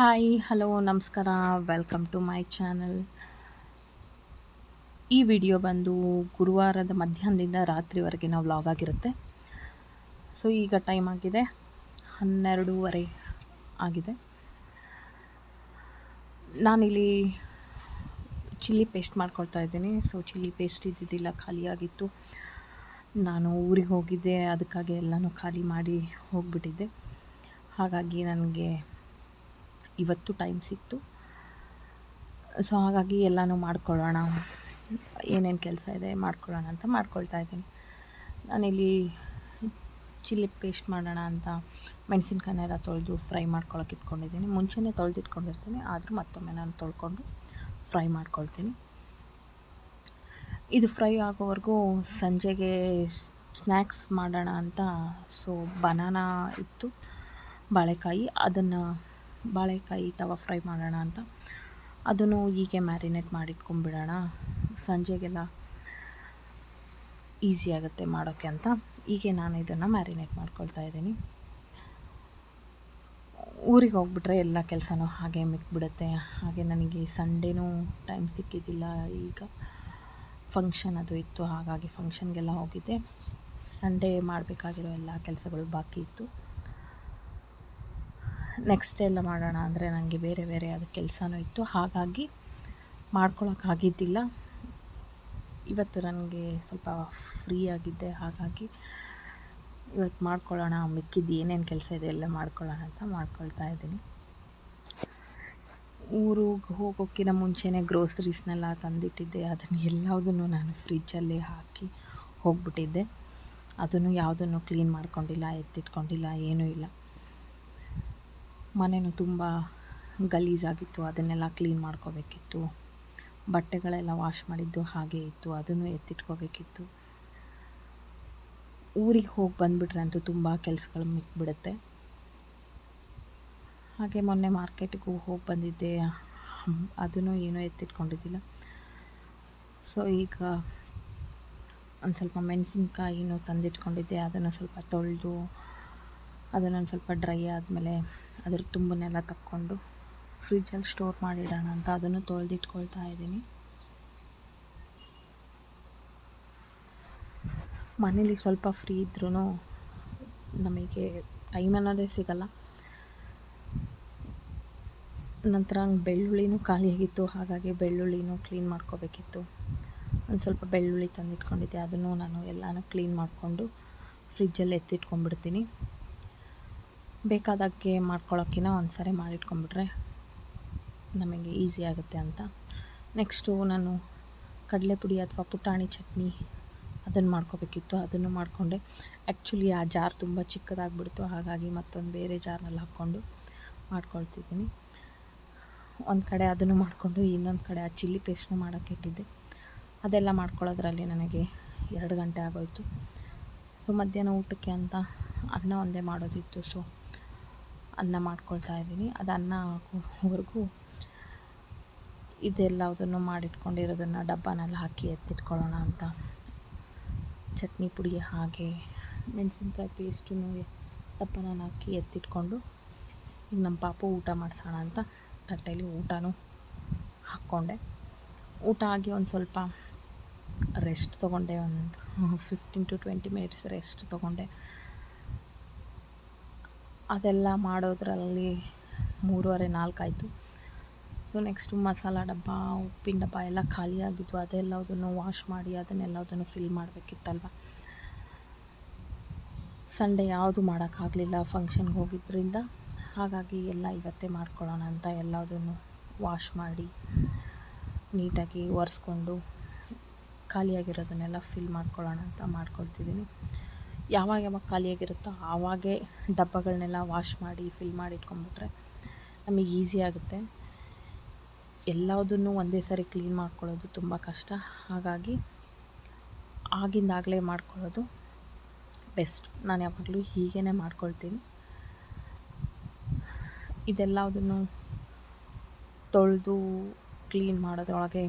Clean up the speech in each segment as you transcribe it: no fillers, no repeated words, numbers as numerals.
Hi hello ನಮಸ್ಕಾರ, welcome to my channel. ಈ video ಬಂದು ಗುರುವಾರದ ಮಧ್ಯಾಹ್ನದಿಂದ ರಾತ್ರಿವರೆಗಿನ ವ್ಲಾಗ್ ಆಗಿರುತ್ತೆ. ಸೊ ಈಗ ಟೈಮ್ ಆಗಿದೆ 12:30 ಆಗಿದೆ. ನಾನಿಲ್ಲಿ ಚಿಲ್ಲಿ ಪೇಸ್ಟ್ ಮಾಡ್ಕೊಳ್ತಾ ಇದ್ದೀನಿ. ಸೊ ಚಿಲ್ಲಿ ಪೇಸ್ಟ್ ಇದ್ದಿದ್ದಿಲ್ಲ, ಖಾಲಿಯಾಗಿತ್ತು. ನಾನು ಊರಿಗೆ ಹೋಗಿದ್ದೆ, ಅದಕ್ಕಾಗಿ ಎಲ್ಲನೂ ಖಾಲಿ ಮಾಡಿ ಹೋಗಿಬಿಟ್ಟಿದ್ದೆ. ಹಾಗಾಗಿ ನನಗೆ ಇವತ್ತು ಟೈಮ್ ಸಿಕ್ತು. ಸೊ ಹಾಗಾಗಿ ಎಲ್ಲನೂ ಮಾಡ್ಕೊಳ್ಳೋಣ, ಏನೇನು ಕೆಲಸ ಇದೆ ಮಾಡ್ಕೊಳ್ಳೋಣ ಅಂತ ಮಾಡ್ಕೊಳ್ತಾ ಇದ್ದೀನಿ. ನಾನಿಲ್ಲಿ ಚಿಲ್ಲಿ ಪೇಸ್ಟ್ ಮಾಡೋಣ ಅಂತ ಮೆಣಸಿನ್ಕಾಯನ್ನೆಲ್ಲ ತೊಳೆದು ಫ್ರೈ ಮಾಡ್ಕೊಳಕ್ಕೆ ಇಟ್ಕೊಂಡಿದ್ದೀನಿ. ಮುಂಚೆನೇ ತೊಳೆದಿಟ್ಕೊಂಡಿರ್ತೀನಿ, ಆದರೂ ಮತ್ತೊಮ್ಮೆ ನಾನು ತೊಳ್ಕೊಂಡು ಫ್ರೈ ಮಾಡ್ಕೊಳ್ತೀನಿ. ಇದು ಫ್ರೈ ಆಗೋವರೆಗೂ ಸಂಜೆಗೆ ಸ್ನ್ಯಾಕ್ಸ್ ಮಾಡೋಣ ಅಂತ ಸೊ ಬನಾನಾ ಇತ್ತು, ಬಾಳೆಕಾಯಿ ತವ ಫ್ರೈ ಮಾಡೋಣ ಅಂತ ಅದನ್ನು ಹೀಗೆ ಮ್ಯಾರಿನೇಟ್ ಮಾಡಿಟ್ಕೊಂಡ್ಬಿಡೋಣ, ಸಂಜೆಗೆಲ್ಲ ಈಸಿ ಆಗುತ್ತೆ ಮಾಡೋಕ್ಕೆ ಅಂತ ಹೀಗೆ ನಾನು ಇದನ್ನು ಮ್ಯಾರಿನೇಟ್ ಮಾಡ್ಕೊಳ್ತಾ ಇದ್ದೀನಿ. ಊರಿಗೆ ಹೋಗ್ಬಿಟ್ರೆ ಎಲ್ಲ ಕೆಲಸನೂ ಹಾಗೆ ಮಿಕ್ಬಿಡುತ್ತೆ. ಹಾಗೆ ನನಗೆ ಸಂಡೇನೂ ಟೈಮ್ ಸಿಕ್ಕಿದ್ದಿಲ್ಲ. ಈಗ ಫಂಕ್ಷನ್ ಅದು ಇತ್ತು, ಹಾಗಾಗಿ ಫಂಕ್ಷನ್ಗೆಲ್ಲ ಹೋಗಿದ್ದೆ. ಸಂಡೇ ಮಾಡಬೇಕಾಗಿರೋ ಎಲ್ಲ ಕೆಲಸಗಳು ಬಾಕಿ ಇತ್ತು. ನೆಕ್ಸ್ಟ್ ಎಲ್ಲ ಮಾಡೋಣ ಅಂದರೆ ನನಗೆ ಬೇರೆ ಅದು ಕೆಲಸನೂ ಇತ್ತು, ಹಾಗಾಗಿ ಮಾಡ್ಕೊಳಕ್ಕಾಗಿದ್ದಿಲ್ಲ. ಇವತ್ತು ನನಗೆ ಸ್ವಲ್ಪ ಫ್ರೀ ಆಗಿದ್ದೆ, ಹಾಗಾಗಿ ಇವತ್ತು ಮಾಡ್ಕೊಳ್ಳೋಣ, ಮಿಕ್ಕಿದ್ದು ಏನೇನು ಕೆಲಸ ಇದೆ ಎಲ್ಲ ಮಾಡ್ಕೊಳ್ಳೋಣ ಅಂತ ಮಾಡ್ಕೊಳ್ತಾ ಇದ್ದೀನಿ. ಊರಿಗೆ ಹೋಗೋಕ್ಕಿಂತ ಮುಂಚೆನೇ ಗ್ರೋಸರೀಸ್ನೆಲ್ಲ ತಂದಿಟ್ಟಿದ್ದೆ. ಅದನ್ನು ಎಲ್ಲದನ್ನು ನಾನು ಫ್ರಿಜ್ಜಲ್ಲಿ ಹಾಕಿ ಹೋಗಿಬಿಟ್ಟಿದ್ದೆ. ಅದನ್ನು ಯಾವುದನ್ನು ಕ್ಲೀನ್ ಮಾಡ್ಕೊಂಡಿಲ್ಲ, ಎತ್ತಿಟ್ಕೊಂಡಿಲ್ಲ, ಏನೂ ಇಲ್ಲ. ಮನೆಯೂ ತುಂಬ ಗಲೀಜಾಗಿತ್ತು, ಅದನ್ನೆಲ್ಲ ಕ್ಲೀನ್ ಮಾಡ್ಕೋಬೇಕಿತ್ತು. ಬಟ್ಟೆಗಳೆಲ್ಲ ವಾಶ್ ಮಾಡಿದ್ದು ಹಾಗೆ ಇತ್ತು, ಅದನ್ನು ಎತ್ತಿಟ್ಕೋಬೇಕಿತ್ತು. ಊರಿಗೆ ಹೋಗಿ ಬಂದುಬಿಟ್ರೆ ಅಂತೂ ತುಂಬ ಕೆಲಸಗಳು ಮಿಕ್ಬಿಡುತ್ತೆ. ಹಾಗೆ ಮೊನ್ನೆ ಮಾರ್ಕೆಟಿಗೂ ಹೋಗಿ ಬಂದಿದ್ದೆ, ಅದನ್ನು ಏನೂ ಎತ್ತಿಟ್ಕೊಂಡಿದ್ದಿಲ್ಲ. ಸೊ ಈಗ ಒಂದು ಸ್ವಲ್ಪ ಮೆಣಸಿನ್ಕಾಯಿನೂ ತಂದಿಟ್ಕೊಂಡಿದ್ದೆ, ಅದನ್ನು ಸ್ವಲ್ಪ ತೊಳೆದು ಅದನ್ನೊಂದು ಸ್ವಲ್ಪ ಡ್ರೈ ಆದಮೇಲೆ ಅದ್ರ ತುಂಬನ್ನೆಲ್ಲ ತಕ್ಕೊಂಡು ಫ್ರಿಜ್ಜಲ್ಲಿ ಸ್ಟೋರ್ ಮಾಡಿಡೋಣ ಅಂತ ಅದನ್ನು ತೊಳೆದಿಟ್ಕೊಳ್ತಾ ಇದ್ದೀನಿ. ಮನೇಲಿ ಸ್ವಲ್ಪ ಫ್ರೀ ಇದ್ರೂ ನಮಗೆ ಟೈಮ್ ಅನ್ನೋದೇ ಸಿಗಲ್ಲ. ನಂತರ ಬೆಳ್ಳುಳ್ಳಿನೂ ಖಾಲಿಯಾಗಿತ್ತು, ಹಾಗಾಗಿ ಬೆಳ್ಳುಳ್ಳಿನೂ ಕ್ಲೀನ್ ಮಾಡ್ಕೋಬೇಕಿತ್ತು. ಒಂದು ಸ್ವಲ್ಪ ಬೆಳ್ಳುಳ್ಳಿ ತಂದಿಟ್ಕೊಂಡಿದ್ದೆ, ಅದನ್ನು ನಾನು ಎಲ್ಲನೂ ಕ್ಲೀನ್ ಮಾಡಿಕೊಂಡು ಫ್ರಿಜ್ಜಲ್ಲಿ ಎತ್ತಿಟ್ಕೊಂಡ್ಬಿಡ್ತೀನಿ. ಬೇಕಾದಾಗೆ ಮಾಡ್ಕೊಳ್ಳೋಕ್ಕಿಂತ ಒಂದು ಸಾರಿ ಮಾಡಿಟ್ಕೊಂಡ್ಬಿಟ್ರೆ ನಮಗೆ ಈಸಿ ಆಗುತ್ತೆ ಅಂತ. ನೆಕ್ಸ್ಟು ನಾನು ಕಡಲೆಪುಡಿ ಅಥವಾ ಪುಟಾಣಿ ಚಟ್ನಿ ಅದನ್ನು ಮಾಡ್ಕೋಬೇಕಿತ್ತು, ಅದನ್ನು ಮಾಡಿಕೊಂಡೆ. ಆ್ಯಕ್ಚುಲಿ ಆ ಜಾರ್ ತುಂಬ ಚಿಕ್ಕದಾಗಿಬಿಡ್ತು, ಹಾಗಾಗಿ ಮತ್ತೊಂದು ಬೇರೆ ಜಾರ್ನಲ್ಲಿ ಹಾಕ್ಕೊಂಡು ಮಾಡ್ಕೊಳ್ತಿದ್ದೀನಿ. ಒಂದು ಕಡೆ ಅದನ್ನು ಮಾಡಿಕೊಂಡು ಇನ್ನೊಂದು ಕಡೆ ಆ ಚಿಲ್ಲಿ ಪೇಸ್ಟ್ನು ಮಾಡೋಕ್ಕೆ ಇಟ್ಟಿದ್ದೆ. ಅದೆಲ್ಲ ಮಾಡ್ಕೊಳ್ಳೋದ್ರಲ್ಲಿ ನನಗೆ 2 ಗಂಟೆ ಆಗೋಯಿತು. ಸೊ ಮಧ್ಯಾಹ್ನ ಊಟಕ್ಕೆ ಅಂತ ಅನ್ನ ಒಂದೇ ಮಾಡೋದಿತ್ತು, ಸೊ ಅನ್ನ ಮಾಡ್ಕೊಳ್ತಾ ಇದ್ದೀನಿ. ಅದು ಅನ್ನ ಆಗೋವರೆಗೂ ಇದೆಲ್ಲದನ್ನು ಮಾಡಿಟ್ಕೊಂಡಿರೋದನ್ನು ಡಬ್ಬನಲ್ಲಿ ಹಾಕಿ ಎತ್ತಿಟ್ಕೊಳ್ಳೋಣ ಅಂತ ಚಟ್ನಿ ಪುಡಿ ಹಾಗೆ ಮೆಣಸಿನ್ಕಾಯಿ ಪೇಸ್ಟನ್ನು ಡಬ್ಬನಲ್ಲಿ ಹಾಕಿ ಎತ್ತಿಟ್ಕೊಂಡು ಈಗ ನಮ್ಮ ಪಾಪು ಊಟ ಮಾಡಿಸೋಣ ಅಂತ ತಟ್ಟೆಯಲ್ಲಿ ಊಟನೂ ಹಾಕ್ಕೊಂಡೆ. ಊಟ ಆಗಿ ಒಂದು ಸ್ವಲ್ಪ ರೆಸ್ಟ್ ತೊಗೊಂಡೆ, ಒಂದು 15 to 20 ಮಿನಿಟ್ಸ್ ರೆಸ್ಟ್ ತೊಗೊಂಡೆ. ಅದೆಲ್ಲ ಮಾಡೋದ್ರಲ್ಲಿ 3:30-4 ಆಯಿತು. ಸೊ ನೆಕ್ಸ್ಟು ಮಸಾಲ ಡಬ್ಬ, ಉಪ್ಪಿನ ಡಬ್ಬ ಎಲ್ಲ ಖಾಲಿಯಾಗಿದ್ದು, ಅದೆಲ್ಲದನ್ನು ವಾಶ್ ಮಾಡಿ ಅದನ್ನೆಲ್ಲದನ್ನು ಫಿಲ್ ಮಾಡಬೇಕಿತ್ತಲ್ವ. ಸಂಡೇ ಯಾವುದು ಮಾಡೋಕ್ಕಾಗಲಿಲ್ಲ, ಫಂಕ್ಷನ್ಗೆ ಹೋಗಿದ್ದರಿಂದ. ಹಾಗಾಗಿ ಎಲ್ಲ ಇವತ್ತೇ ಮಾಡ್ಕೊಳ್ಳೋಣ ಅಂತ ಎಲ್ಲದನ್ನು ವಾಶ್ ಮಾಡಿ ನೀಟಾಗಿ ಒರೆಸ್ಕೊಂಡು ಖಾಲಿಯಾಗಿರೋದನ್ನೆಲ್ಲ ಫಿಲ್ ಮಾಡ್ಕೊಳ್ಳೋಣ ಅಂತ ಮಾಡ್ಕೊಳ್ತಿದ್ದೀನಿ. ಯಾವಾಗ ಖಾಲಿಯಾಗಿರುತ್ತೋ ಆವಾಗೇ ಡಬ್ಬಗಳನ್ನೆಲ್ಲ ವಾಶ್ ಮಾಡಿ ಫಿಲ್ ಮಾಡಿ ಇಟ್ಕೊಂಡ್ಬಿಟ್ರೆ ನಮಗೆ ಈಸಿ ಆಗುತ್ತೆ. ಎಲ್ಲದನ್ನು ಒಂದೇ ಸಾರಿ ಕ್ಲೀನ್ ಮಾಡ್ಕೊಳ್ಳೋದು ತುಂಬ ಕಷ್ಟ, ಹಾಗಾಗಿ ಆಗಿಂದಾಗಲೇ ಮಾಡ್ಕೊಳ್ಳೋದು ಬೆಸ್ಟ್. ನಾನು ಯಾವಾಗಲೂ ಹೀಗೇ ಮಾಡ್ಕೊಳ್ತೀನಿ. ಇದೆಲ್ಲದನ್ನು ತೊಳೆದು ಕ್ಲೀನ್ ಮಾಡೋದ್ರೊಳಗೆ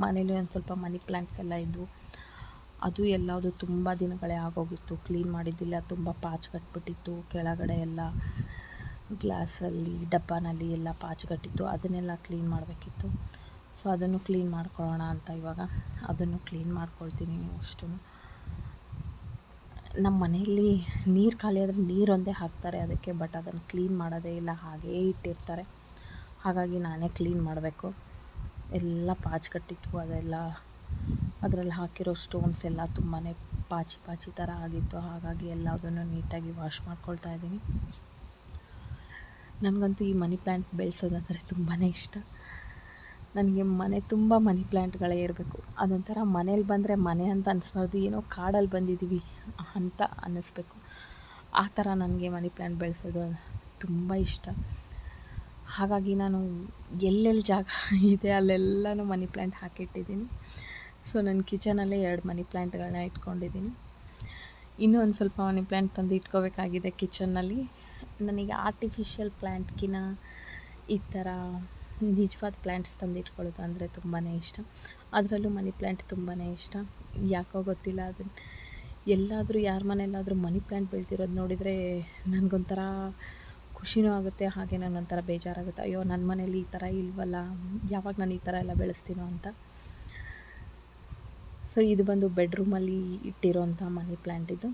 ಮನೇಲಿ ಒಂದು ಸ್ವಲ್ಪ ಮನಿ ಪ್ಲ್ಯಾಂಟ್ಸ್ ಎಲ್ಲ ಇದ್ದವು, ಅದು ಎಲ್ಲದು ತುಂಬ ದಿನಗಳೇ ಆಗೋಗಿತ್ತು, ಕ್ಲೀನ್ ಮಾಡಿದ್ದಿಲ್ಲ, ತುಂಬ ಪಾಚ್ ಕಟ್ಬಿಟ್ಟಿತ್ತು ಕೆಳಗಡೆ ಎಲ್ಲ. ಗ್ಲಾಸಲ್ಲಿ ಡಬ್ಬನಲ್ಲಿ ಎಲ್ಲ ಪಾಚ್ಗಟ್ಟಿತ್ತು, ಅದನ್ನೆಲ್ಲ ಕ್ಲೀನ್ ಮಾಡಬೇಕಿತ್ತು. ಸೊ ಅದನ್ನು ಕ್ಲೀನ್ ಮಾಡ್ಕೊಳ್ಳೋಣ ಅಂತ ಇವಾಗ ಅದನ್ನು ಕ್ಲೀನ್ ಮಾಡ್ಕೊಳ್ತೀನಿ. ಅಷ್ಟು ನಮ್ಮ ಮನೆಯಲ್ಲಿ ನೀರು ಖಾಲಿ ಆದರೆ ನೀರೊಂದೇ ಹಾಕ್ತಾರೆ ಅದಕ್ಕೆ, ಬಟ್ ಅದನ್ನು ಕ್ಲೀನ್ ಮಾಡೋದೇ ಇಲ್ಲ, ಹಾಗೇ ಇಟ್ಟಿರ್ತಾರೆ. ಹಾಗಾಗಿ ನಾನೇ ಕ್ಲೀನ್ ಮಾಡಬೇಕು. ಎಲ್ಲ ಪಾಚ್ಗಟ್ಟಿತ್ತು, ಅದೆಲ್ಲ ಅದರಲ್ಲಿ ಹಾಕಿರೋ ಸ್ಟೋನ್ಸ್ ಎಲ್ಲ ತುಂಬಾ ಪಾಚಿ ಥರ ಆಗಿತ್ತು. ಹಾಗಾಗಿ ಎಲ್ಲದನ್ನು ನೀಟಾಗಿ ವಾಶ್ ಮಾಡ್ಕೊಳ್ತಾ ಇದ್ದೀನಿ. ನನಗಂತೂ ಈ ಮನಿ ಪ್ಲ್ಯಾಂಟ್ ಬೆಳೆಸೋದಂದರೆ ತುಂಬಾ ಇಷ್ಟ. ನನಗೆ ಮನೆ ತುಂಬ ಮನಿ ಪ್ಲ್ಯಾಂಟ್ಗಳೇ ಇರಬೇಕು. ಅದೊಂಥರ ಮನೇಲಿ ಬಂದರೆ ಮನೆ ಅಂತ ಅನಿಸ್ಬಾರ್ದು, ಏನೋ ಕಾಡಲ್ಲಿ ಬಂದಿದ್ದೀವಿ ಅಂತ ಅನ್ನಿಸ್ಬೇಕು. ಆ ಥರ ನನಗೆ ಮನಿ ಪ್ಲ್ಯಾಂಟ್ ಬೆಳೆಸೋದು ತುಂಬ ಇಷ್ಟ. ಹಾಗಾಗಿ ನಾನು ಎಲ್ಲೆಲ್ಲಿ ಜಾಗ ಇದೆ ಅಲ್ಲೆಲ್ಲನೂ ಮನಿ ಪ್ಲ್ಯಾಂಟ್ ಹಾಕಿಟ್ಟಿದ್ದೀನಿ. ಸೊ ನನ್ನ ಕಿಚನಲ್ಲೇ 2 ಮನಿ ಪ್ಲ್ಯಾಂಟ್ಗಳನ್ನ ಇಟ್ಕೊಂಡಿದ್ದೀನಿ. ಇನ್ನೂ ಒಂದು ಸ್ವಲ್ಪ ಮನಿ ಪ್ಲ್ಯಾಂಟ್ ತಂದು ಇಟ್ಕೋಬೇಕಾಗಿದೆ ಕಿಚನ್ನಲ್ಲಿ. ನನಗೆ ಆರ್ಟಿಫಿಷಿಯಲ್ ಪ್ಲ್ಯಾಂಟ್ಗಿನ ಈ ಥರ ನಿಜವಾದ ಪ್ಲ್ಯಾಂಟ್ಸ್ ತಂದು ಇಟ್ಕೊಳ್ಳೋದು ಅಂದರೆ ತುಂಬಾ ಇಷ್ಟ. ಅದರಲ್ಲೂ ಮನಿ ಪ್ಲ್ಯಾಂಟ್ ತುಂಬಾ ಇಷ್ಟ. ಯಾಕೋ ಗೊತ್ತಿಲ್ಲ, ಅದನ್ನು ಎಲ್ಲಾದರೂ ಯಾರ ಮನೆಯಲ್ಲಾದರೂ ಮನಿ ಪ್ಲ್ಯಾಂಟ್ ಬೆಳೆದಿರೋದು ನೋಡಿದರೆ ನನಗೊಂಥರ ಖುಷಿನೂ ಆಗುತ್ತೆ, ಹಾಗೆ ನನಗೊಂಥರ ಬೇಜಾರಾಗುತ್ತೆ. ಅಯ್ಯೋ, ನನ್ನ ಮನೇಲಿ ಈ ಥರ ಇಲ್ವಲ್ಲ, ಯಾವಾಗ ನಾನು ಈ ಥರ ಎಲ್ಲ ಬೆಳೆಸ್ತೀನೋ ಅಂತ. ಸೊ ಇದು ಬಂದು ಬೆಡ್ರೂಮಲ್ಲಿ ಇಟ್ಟಿರೋಂಥ ಮನಿ ಪ್ಲ್ಯಾಂಟ್. ಇದು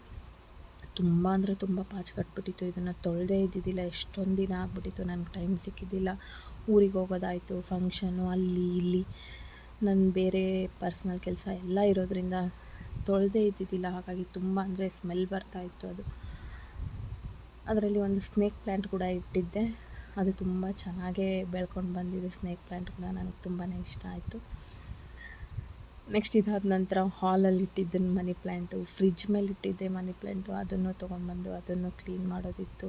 ತುಂಬ ಅಂದರೆ ತುಂಬ ಪಾಚ್ಗಟ್ಬಿಟ್ಟಿತ್ತು. ಇದನ್ನು ತೊಳೆದೇ ಇದ್ದಿದ್ದಿಲ್ಲ, ಎಷ್ಟೊಂದು ದಿನ ಆಗಿಬಿಟ್ಟಿತ್ತು. ನನಗೆ ಟೈಮ್ ಸಿಕ್ಕಿದ್ದಿಲ್ಲ, ಊರಿಗೆ ಹೋಗೋದಾಯಿತು, ಫಂಕ್ಷನ್ನು ಅಲ್ಲಿ ಇಲ್ಲಿ, ನನ್ನ ಬೇರೆ ಪರ್ಸ್ನಲ್ ಕೆಲಸ ಎಲ್ಲ ಇರೋದ್ರಿಂದ ತೊಳೆದೇ ಇದ್ದಿದ್ದಿಲ್ಲ. ಹಾಗಾಗಿ ತುಂಬ ಅಂದರೆ ಸ್ಮೆಲ್ ಬರ್ತಾಯಿತ್ತು ಅದು. ಅದರಲ್ಲಿ ಒಂದು ಸ್ನೇಕ್ ಪ್ಲ್ಯಾಂಟ್ ಕೂಡ ಇಟ್ಟಿದ್ದೆ, ಅದು ತುಂಬ ಚೆನ್ನಾಗೇ ಬೆಳ್ಕೊಂಡು ಬಂದಿದೆ. ಸ್ನೇಕ್ ಪ್ಲ್ಯಾಂಟ್ ಕೂಡ ನನಗೆ ತುಂಬಾ ಇಷ್ಟ ಆಯಿತು. ನೆಕ್ಸ್ಟ್ ಇದಾದ ನಂತರ ಹಾಲಲ್ಲಿ ಇಟ್ಟಿದ್ದನ್ನು ಮನಿ ಪ್ಲ್ಯಾಂಟು, ಫ್ರಿಜ್ ಮೇಲೆ ಇಟ್ಟಿದ್ದೆ ಮನಿ ಪ್ಲ್ಯಾಂಟು, ಅದನ್ನು ತೊಗೊಂಡ್ಬಂದು ಅದನ್ನು ಕ್ಲೀನ್ ಮಾಡೋದಿತ್ತು.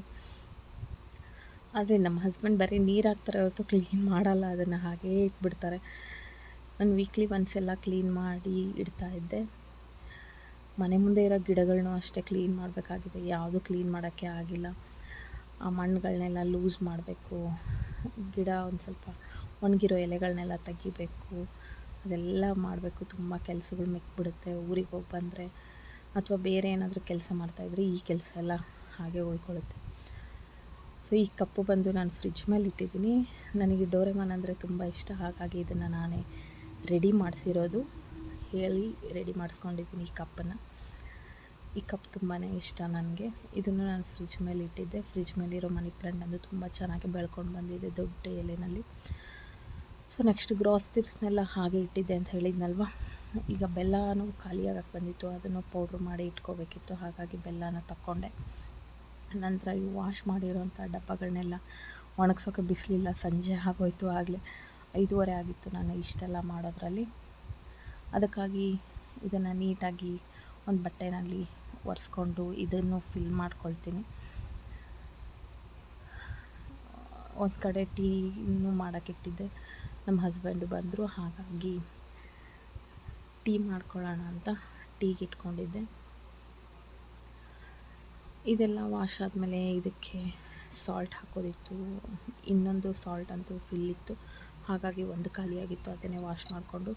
ಆದರೆ ನಮ್ಮ ಹಸ್ಬೆಂಡ್ ಬರೀ ನೀರು ಹಾಕ್ತಾರೆ ಹೊರತು ಕ್ಲೀನ್ ಮಾಡಲ್ಲ, ಅದನ್ನು ಹಾಗೇ ಇಟ್ಬಿಡ್ತಾರೆ. ನಾನು ವೀಕ್ಲಿ ಒನ್ಸ್ ಎಲ್ಲ ಕ್ಲೀನ್ ಮಾಡಿ ಇಡ್ತಾಯಿದ್ದೆ. ಮನೆ ಮುಂದೆ ಇರೋ ಗಿಡಗಳನ್ನೂ ಅಷ್ಟೇ ಕ್ಲೀನ್ ಮಾಡಬೇಕಾಗಿದೆ, ಯಾವುದೂ ಕ್ಲೀನ್ ಮಾಡೋಕ್ಕೆ ಆಗಿಲ್ಲ. ಆ ಮಣ್ಣುಗಳನ್ನೆಲ್ಲ ಲೂಸ್ ಮಾಡಬೇಕು, ಗಿಡ ಒಂದು ಸ್ವಲ್ಪ ಒಣಗಿರೋ ಎಲೆಗಳನ್ನೆಲ್ಲ ತೆಗಿಬೇಕು, ಅದೆಲ್ಲ ಮಾಡಬೇಕು. ತುಂಬ ಕೆಲಸಗಳು ಮಿಕ್ಬಿಡುತ್ತೆ ಊರಿಗೆ ಹೋಗಿ ಬಂದರೆ, ಅಥವಾ ಬೇರೆ ಏನಾದರೂ ಕೆಲಸ ಮಾಡ್ತಾಯಿದ್ರೆ ಈ ಕೆಲಸ ಎಲ್ಲ ಹಾಗೆ ಉಳ್ಕೊಳ್ಳುತ್ತೆ. ಸೊ ಈ ಕಪ್ಪು ಬಂದು ನಾನು ಫ್ರಿಜ್ ಮೇಲೆ ಇಟ್ಟಿದ್ದೀನಿ. ನನಗೆ ಡೋರೆಮಾನ್ ಅಂದರೆ ತುಂಬ ಇಷ್ಟ, ಹಾಗಾಗಿ ಇದನ್ನು ನಾನೇ ರೆಡಿ ಮಾಡಿಸಿರೋದು, ಹೇಳಿ ರೆಡಿ ಮಾಡಿಸ್ಕೊಂಡಿದ್ದೀನಿ ಈ ಕಪ್ಪನ್ನು. ಈ ಕಪ್ ತುಂಬಾ ಇಷ್ಟ ನನಗೆ. ಇದನ್ನು ನಾನು ಫ್ರಿಜ್ ಮೇಲೆ ಇಟ್ಟಿದ್ದೆ. ಫ್ರಿಜ್ ಮೇಲಿರೋ ಮನಿ ಪ್ಲ್ಯಾಂಟ್ ಅಂದು ತುಂಬ ಚೆನ್ನಾಗಿ ಬೆಳ್ಕೊಂಡು ಬಂದಿದೆ ದೊಡ್ಡ ಎಲೆನಲ್ಲಿ. ಸೊ ನೆಕ್ಸ್ಟ್ ಗ್ರಾಸರೀಸ್ನೆಲ್ಲ ಹಾಗೆ ಇಟ್ಟಿದ್ದೆ ಅಂತ ಹೇಳಿದ್ನಲ್ವ. ಈಗ ಬೆಲ್ಲನೂ ಖಾಲಿಯಾಗಕ್ಕೆ ಬಂದಿತ್ತು, ಅದನ್ನು ಪೌಡ್ರ್ ಮಾಡಿ ಇಟ್ಕೋಬೇಕಿತ್ತು. ಹಾಗಾಗಿ ಬೆಲ್ಲನ ತಗೊಂಡೆ. ನಂತರ ಈ ವಾಶ್ ಮಾಡಿರೋಂಥ ಡಬ್ಬಗಳನ್ನೆಲ್ಲ ಒಣಗ್ಸೋಕ್ಕೆ ಬಿಸಿಲಿಲ್ಲ, ಸಂಜೆ ಆಗೋಯ್ತು. ಆಗಲೇ 5:30 ಆಗಿತ್ತು ನಾನು ಇಷ್ಟೆಲ್ಲ ಮಾಡೋದ್ರಲ್ಲಿ. ಅದಕ್ಕಾಗಿ ಇದನ್ನು ನೀಟಾಗಿ ಒಂದು ಬಟ್ಟೆನಲ್ಲಿ ಒರೆಸ್ಕೊಂಡು ಇದನ್ನು ಫಿಲ್ ಮಾಡ್ಕೊಳ್ತೀನಿ. ಒಂದು ಕಡೆ ಟೀನೂ ಮಾಡೋಕ್ಕಿಟ್ಟಿದ್ದೆ, ನಮ್ಮ ಹಸ್ಬೆಂಡು ಬಂದರು, ಹಾಗಾಗಿ ಟೀ ಮಾಡ್ಕೊಳ್ಳೋಣ ಅಂತ ಟೀಗೆ ಇಟ್ಕೊಂಡಿದ್ದೆ. ಇದೆಲ್ಲ ವಾಶ್ ಆದಮೇಲೆ ಇದಕ್ಕೆ ಸಾಲ್ಟ್ ಹಾಕೋದಿತ್ತು, ಇನ್ನೊಂದು ಸಾಲ್ಟ್ ಅಂತೂ ಫಿಲ್ ಇತ್ತು. ಹಾಗಾಗಿ ಒಂದು ಖಾಲಿಯಾಗಿತ್ತು, ಅದನ್ನೇ ವಾಶ್ ಮಾಡಿಕೊಂಡು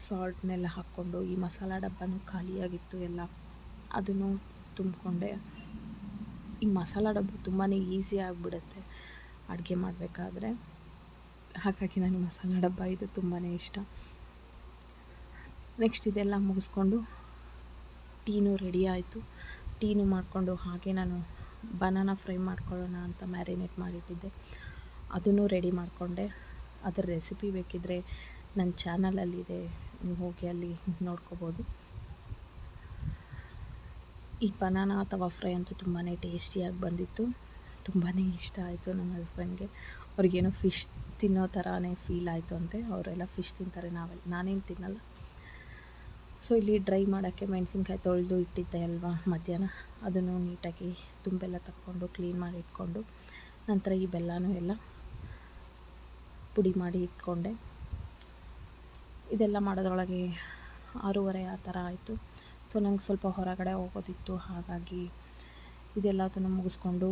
ಸಾಲ್ಟ್ನೆಲ್ಲ ಹಾಕ್ಕೊಂಡು, ಈ ಮಸಾಲ ಡಬ್ಬನೂ ಖಾಲಿಯಾಗಿತ್ತು ಎಲ್ಲ, ಅದನ್ನು ತುಂಬಿಕೊಂಡೆ. ಈ ಮಸಾಲ ಡಬ್ಬ ತುಂಬಾ ಈಸಿ ಆಗಿಬಿಡುತ್ತೆ ಅಡುಗೆ ಮಾಡಬೇಕಾದ್ರೆ, ಹಾಗಾಗಿ ನನಗೆ ಮಸಾಲ ಡಬ್ಬ ಇದು ತುಂಬಾ ಇಷ್ಟ. ನೆಕ್ಸ್ಟ್ ಇದೆಲ್ಲ ಮುಗಿಸ್ಕೊಂಡು ಟೀನೂ ರೆಡಿ ಆಯಿತು. ಟೀನೂ ಮಾಡಿಕೊಂಡು ಹಾಗೆ ನಾನು ಬನಾನಾ ಫ್ರೈ ಮಾಡ್ಕೊಳ್ಳೋಣ ಅಂತ ಮ್ಯಾರಿನೇಟ್ ಮಾಡಿಟ್ಟಿದ್ದೆ, ಅದನ್ನು ರೆಡಿ ಮಾಡಿಕೊಂಡೆ. ಅದರ ರೆಸಿಪಿ ಬೇಕಿದ್ದರೆ ನನ್ನ ಚಾನಲಲ್ಲಿದೆ, ನೀವು ಹೋಗಿ ಅಲ್ಲಿ ನೋಡ್ಕೋಬೋದು. ಈ ಬನಾನಾ ತವಾ ಫ್ರೈ ಅಂತೂ ತುಂಬಾ ಟೇಸ್ಟಿಯಾಗಿ ಬಂದಿತ್ತು, ತುಂಬಾ ಇಷ್ಟ ಆಯಿತು ನಮ್ಮ ಹಸ್ಬೆಂಡ್ಗೆ. ಅವ್ರಿಗೇನೋ ಫಿಶ್ ತಿನ್ನೋ ಥರನೇ ಫೀಲ್ ಆಯಿತು ಅಂತೆ. ಅವರೆಲ್ಲ ಫಿಶ್ ತಿಂತಾರೆ, ನಾನೇನು ತಿನ್ನಲ್ಲ. ಸೊ ಇಲ್ಲಿ ಡ್ರೈ ಮಾಡೋಕ್ಕೆ ಮೆಣಸಿನ್ಕಾಯಿ ತೊಳೆದು ಇಟ್ಟಿದ್ದೆ ಅಲ್ವಾ ಮಧ್ಯಾಹ್ನ, ಅದನ್ನು ನೀಟಾಗಿ ತುಂಬೆಲ್ಲ ತಕ್ಕೊಂಡು ಕ್ಲೀನ್ ಮಾಡಿ ಇಟ್ಕೊಂಡು, ನಂತರ ಈ ಬೆಲ್ಲನೂ ಎಲ್ಲ ಪುಡಿ ಮಾಡಿ ಇಟ್ಕೊಂಡೆ. ಇದೆಲ್ಲ ಮಾಡೋದ್ರೊಳಗೆ 6:30 ಆ ಥರ ಆಯಿತು. ಸೊ ನಂಗೆ ಸ್ವಲ್ಪ ಹೊರಗಡೆ ಹೋಗೋದಿತ್ತು, ಹಾಗಾಗಿ ಇದೆಲ್ಲದನ್ನು ಮುಗಿಸ್ಕೊಂಡು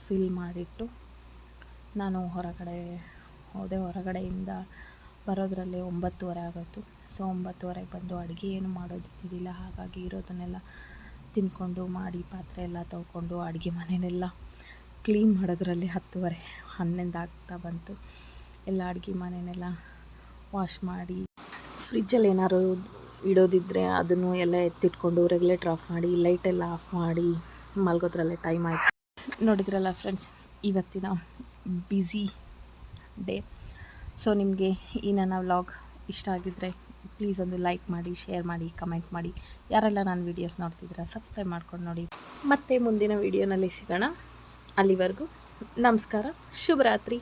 ಫಿಲ್ ಮಾಡಿಟ್ಟು ನಾನು ಹೊರಗಡೆ ಹೋದೆ. ಹೊರಗಡೆಯಿಂದ ಬರೋದ್ರಲ್ಲೇ 9:30 ಆಗೋಯಿತು. ಸೊ 9:30ಗೆ ಬಂದು ಅಡುಗೆ ಏನು ಮಾಡೋದಿದ್ದಿಲ್ಲ, ಹಾಗಾಗಿ ಇರೋದನ್ನೆಲ್ಲ ತಿಂದ್ಕೊಂಡು ಮಾಡಿ ಪಾತ್ರೆ ಎಲ್ಲ ತೊಳ್ಕೊಂಡು ಅಡುಗೆ ಮನೆಯೆಲ್ಲ ಕ್ಲೀನ್ ಮಾಡೋದ್ರಲ್ಲಿ 10:30 11 ಆಗ್ತಾ ಬಂತು. ಎಲ್ಲ ಅಡುಗೆ ಮನೆಯೆಲ್ಲ ವಾಶ್ ಮಾಡಿ, ಫ್ರಿಜ್ಜಲ್ಲಿ ಏನಾದ್ರು ಇಡೋದಿದ್ದರೆ ಅದನ್ನು ಎಲ್ಲ ಎತ್ತಿಟ್ಕೊಂಡು ರೆಗ್ಯುಲೇಟ್ರ್ ಆಫ್ ಮಾಡಿ, ಲೈಟೆಲ್ಲ ಆಫ್ ಮಾಡಿ ಮಲ್ಗೋದ್ರಲ್ಲೇ ಟೈಮ್ ಆಯಿತು. ನೋಡಿದ್ರಲ್ಲ ಫ್ರೆಂಡ್ಸ್, ಇವತ್ತಿನ ಬ್ಯುಸಿ ಡೇ. ಸೊ ನಿಮಗೆ ಈ ನನ್ನ ವ್ಲಾಗ್ ಇಷ್ಟ ಆಗಿದ್ದರೆ ಪ್ಲೀಸ್ ಒಂದು ಲೈಕ್ ಮಾಡಿ, ಶೇರ್ ಮಾಡಿ, ಕಮೆಂಟ್ ಮಾಡಿ. ಯಾರೆಲ್ಲ ನಾನು ವೀಡಿಯೋಸ್ ನೋಡ್ತಿದ್ದೀರಾ ಸಬ್ಸ್ಕ್ರೈಬ್ ಮಾಡ್ಕೊಂಡು ನೋಡಿ. ಮತ್ತೆ ಮುಂದಿನ ವೀಡಿಯೋನಲ್ಲಿ ಸಿಗೋಣ. ಅಲ್ಲಿವರೆಗೂ ನಮಸ್ಕಾರ, ಶುಭರಾತ್ರಿ.